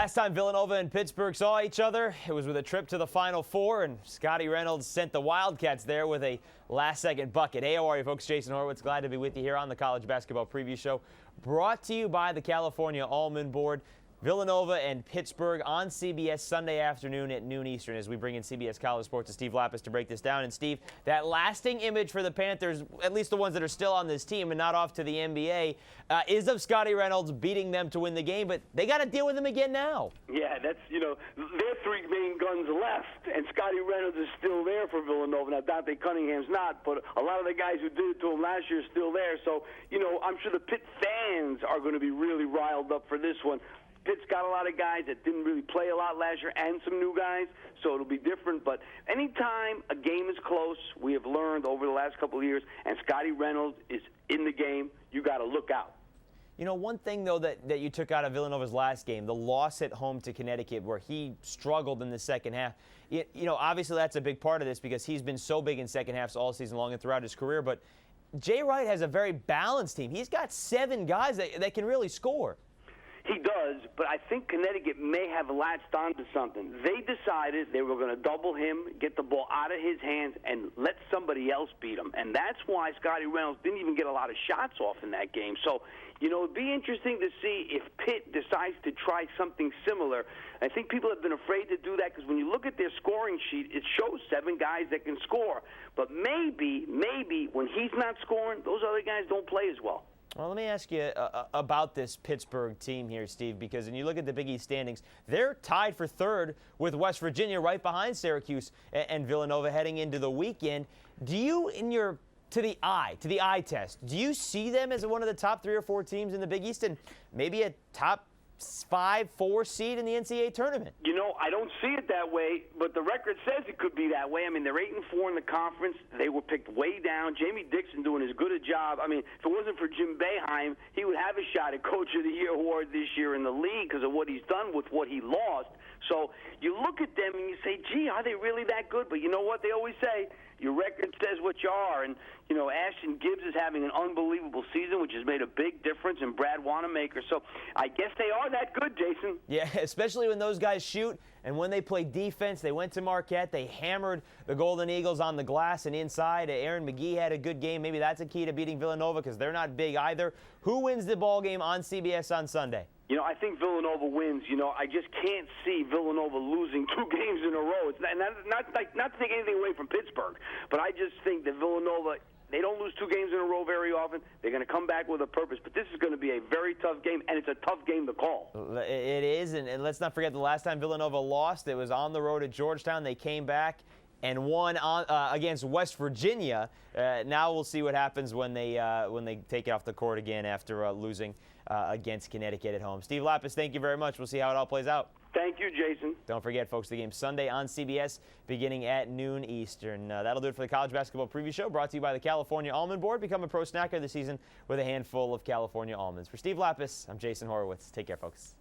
Last time Villanova and Pittsburgh saw each other, it was with a trip to the Final Four, and Scottie Reynolds sent the Wildcats there with a last-second bucket. Hey, how are you, folks? Jason Horowitz, glad to be with you here on the College Basketball Preview Show, brought to you by the California Almond Board. Villanova and Pittsburgh on CBS Sunday afternoon at noon Eastern as we bring in CBS College Sports' Steve Lappas to break this down. And Steve, that lasting image for the Panthers, at least the ones that are still on this team and not off to the NBA, is of Scottie Reynolds beating them to win the game, but they got to deal with him again now. Yeah, that's, their three main guns left, and Scottie Reynolds is still there for Villanova. Now, Dante Cunningham's not, but a lot of the guys who did it to him last year are still there. So, I'm sure the Pitt fans are going to be really riled up for this one. Pitt's got a lot of guys that didn't really play a lot last year and some new guys, so it'll be different. But anytime a game is close, we have learned over the last couple of years, and Scottie Reynolds is in the game, you got to look out. One thing, though, that you took out of Villanova's last game, the loss at home to Connecticut where he struggled in the second half, obviously that's a big part of this because he's been so big in second halves all season long and throughout his career. But Jay Wright has a very balanced team. He's got 7 guys that can really score. He does, but I think Connecticut may have latched onto something. They decided they were going to double him, get the ball out of his hands, and let somebody else beat him. And that's why Scottie Reynolds didn't even get a lot of shots off in that game. So, it'd be interesting to see if Pitt decides to try something similar. I think people have been afraid to do that because when you look at their scoring sheet, it shows 7 guys that can score. But maybe when he's not scoring, those other guys don't play as well. Well, let me ask you about this Pittsburgh team here, Steve, because when you look at the Big East standings, they're tied for 3rd with West Virginia right behind Syracuse and Villanova heading into the weekend. Do you, to the eye test, do you see them as one of the top 3 or 4 teams in the Big East and maybe a top 5-4 seed in the NCAA tournament? I don't see it that way, but the record says it could be that way. I mean, they're 8-4 in the conference. They were picked way down. Jamie Dixon doing as good a job. I mean, if it wasn't for Jim Boeheim, he would have a shot at Coach of the Year award this year in the league because of what he's done with what he lost. So you look at them and you say, gee, are they really that good? But you know what they always say? Your record says what you are. And, Ashton Gibbs is having an unbelievable season, which has made a big difference in Brad Wanamaker. So I guess they are that good, Jason. Yeah, especially when those guys shoot. And when they play defense, they went to Marquette. They hammered the Golden Eagles on the glass and inside. Aaron McGee had a good game. Maybe that's a key to beating Villanova because they're not big either. Who wins the ball game on CBS on Sunday? I think Villanova wins. I just can't see Villanova losing 2 games in a row. It's not to take anything away from Pittsburgh, but I just think that Villanova, they don't lose 2 games in a row very often. They're going to come back with a purpose, but this is going to be a very tough game, and it's a tough game to call. It is, and let's not forget the last time Villanova lost, it was on the road at Georgetown. They came back and won against West Virginia. Now we'll see what happens when they take it off the court again after losing against Connecticut at home. Steve Lappas, thank you very much. We'll see how it all plays out. Thank you, Jason. Don't forget, folks, the game Sunday on CBS beginning at noon Eastern. That'll do it for the College Basketball Preview Show, brought to you by the California Almond Board. Become a pro snacker this season with a handful of California almonds. For Steve Lappas, I'm Jason Horowitz. Take care, folks.